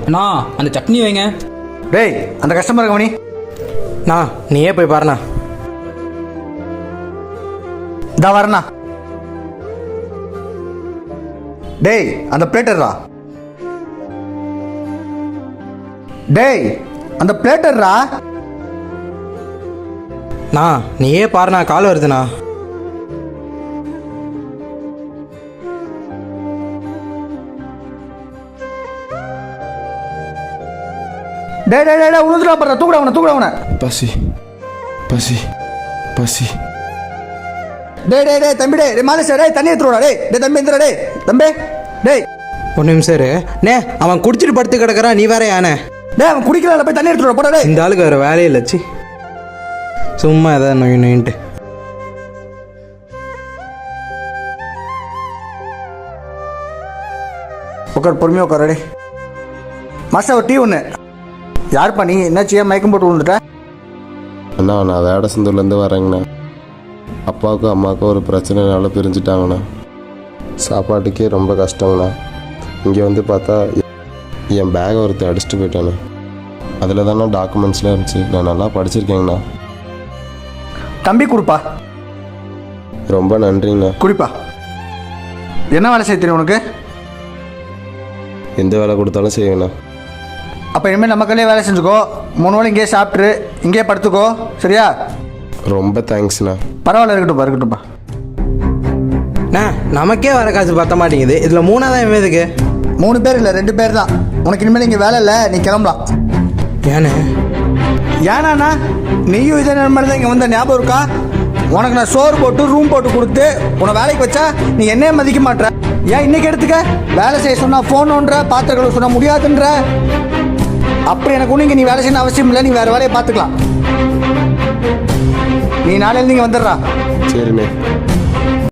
அண்ணா அந்த சட்னி வைங்க. டேய் அந்த கஸ்டமர் கவனி. நான் நீயே போய் பாருண்ணா. இதா வரண்ணா. டேய் அந்த பிளேட்டர்ரா. டேய் அந்த பிளேட்டர்ரா. நான் நீயே பாருண்ணா, கால் வருதுண்ணா. டேய் டேய் டேய் உழுதுடா பண்ற, தூக்குடா அவனை. பசி பசி பசி. டேய் டேய் டேய் தம்பி, டேய் மாலேஷ், டேய் தண்ணி எடுத்துடா. டேய் தம்பி எந்திரா. டேய் தம்பி டேய். ஒரு நிமிஷம் இரு. நே அவன் குடிச்சிட்டு படுத்து கிடக்குறான், நீ வேற யானே. டேய் அவன் குடிக்கல, போய் தண்ணி எடுத்துடா போடா. டேய் இந்த ஆளுக்கு வேற வேலையே இல்லைச்சி, சும்மா எதாவது நோயின்ட்டு. உட்கார், பொறுமையாக உட்கார. டேய் மாஸ்டர் ஒரு டீ ஒன்று. யாருப்பா நீ? என்னாச்சு, ஏன் மயக்கம் போட்டு விழுந்துட்ட? அண்ணா நான் வேடசந்தூர்லேருந்து வரேங்கண்ணா. அப்பாவுக்கும் அம்மாவுக்கும் ஒரு பிரச்சனைனால பிரிஞ்சுட்டாங்கண்ணா. சாப்பாட்டுக்கே ரொம்ப கஷ்டங்கண்ணா. இங்கே வந்து பார்த்தா என் பேகை ஒருத்தர் அடிச்சுட்டு போயிட்டானே. அதில் தானே டாக்குமெண்ட்ஸ்லாம் இருந்துச்சு. நான் நல்லா படிச்சிருக்கேங்கண்ணா. தம்பி கொடுப்பா. ரொம்ப நன்றிங்கண்ணா. குடிப்பா. என்ன வேலை செய்ய தெரியும் உனக்கு? எந்த வேலை கொடுத்தாலும் செய்வேண்ணா. அப்போ இனிமேல் நம்ம கல்லே வேலை செஞ்சுக்கோ. 3 வேளை இங்கேயே சாப்பிட்ரு, இங்கேயே படுத்துக்கோ, சரியா? ரொம்ப தேங்க்ஸ்ண்ணா. பரவாயில்ல, இருக்கட்டும்ப்பா. நமக்கே வர காசு பத்த மாட்டேங்குது, இதில் 3ஆவது எதுக்கு? 3 பேர் இல்லை, 2 பேர் தான். உனக்கு இனிமேல் இங்கே வேலை இல்லை, நீ கிளம்பலாம். ஏன்னு ஏனாண்ணா நீயும் இதே மாதிரி தான் இங்கே வந்த ஞாபகம் இருக்கா? உனக்கு நான் சோறு போட்டு ரூம் போட்டு கொடுத்து உன்னை வேலைக்கு வச்சா நீ என்னையே மதிக்க மாட்டேற. ஏன் இன்னைக்கு எடுத்துக்க? வேலை செய்ய சொன்னால் ஃபோன் ஒன்ற, பாத்திரம் கழுவ சொன்னால் முடியாதுன்ற. அப்படி எனக்கு ஒன்றும் இங்கே நீ வேலை செய்யணும் அவசியம் இல்லை. நீ வேறு வேலையை பார்த்துக்கலாம். நீ நாளையில நீங்கள் வந்துடுறா. சரிண்ணே.